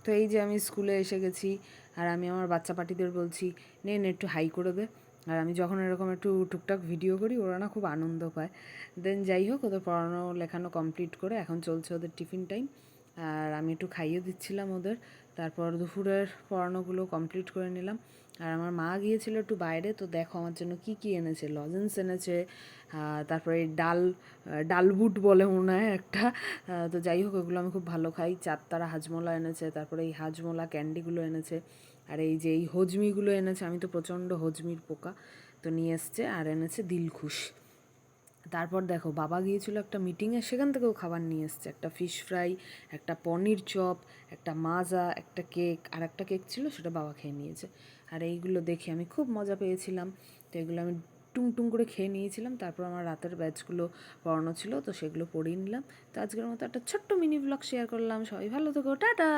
তো এই যে আমি স্কুলে এসে গেছি, আর আমি আমার বাচ্চা পার্টিদের বলছি নে একটু হাই করে দে। আর আমি যখন এরকম একটু টুকটাক ভিডিও করি ওরা না খুব আনন্দ পায়। দেন যাই হোক, ওদের পড়ানো লেখানো কমপ্লিট করে এখন চলছে ওদের টিফিন টাইম, আর আমি একটু খাইয়ে দিচ্ছিলাম ওদের। তারপর দুপুরের পড়ানোগুলো কমপ্লিট করে নিলাম। আর আমার মা গিয়েছিল একটু বাইরে, তো দেখো আমার জন্য কী কী এনেছে। লজেন্স এনেছে, তারপরে ডালবুট বলে মনে হয় একটা। তো যাই হোক, ওগুলো আমি খুব ভালো খাই। চারতারা হাজমোলা এনেছে, তারপরে এই হাজমোলা ক্যান্ডিগুলো এনেছে, আর এই যে এই হজমিগুলো এনেছে। আমি তো প্রচণ্ড হজমির পোকা, তো নিয়ে এসছে। আর এনেছে দিলখুশ। তারপর দেখো, বাবা গিয়েছিল একটা মিটিংয়ে, সেখান থেকেও খাবার নিয়ে এসছে। একটা ফিশ ফ্রাই, একটা পনির চপ, একটা মাজা, একটা কেক, আর একটা কেক ছিল সেটা বাবা খেয়ে নিয়েছে। আর এইগুলো দেখে আমি খুব মজা পেয়েছিলাম। তো এগুলো আমি টুং টুং করে খেয়ে নিয়েছিলাম। তারপর আমার রাতের ব্যাচগুলো পড়ানো ছিল, তো সেগুলো পড়িয়ে নিলাম। তো আজকের মতো একটা ছোট্ট মিনি ব্লগ শেয়ার করলাম। সবাই ভালো থেকো, টাটা।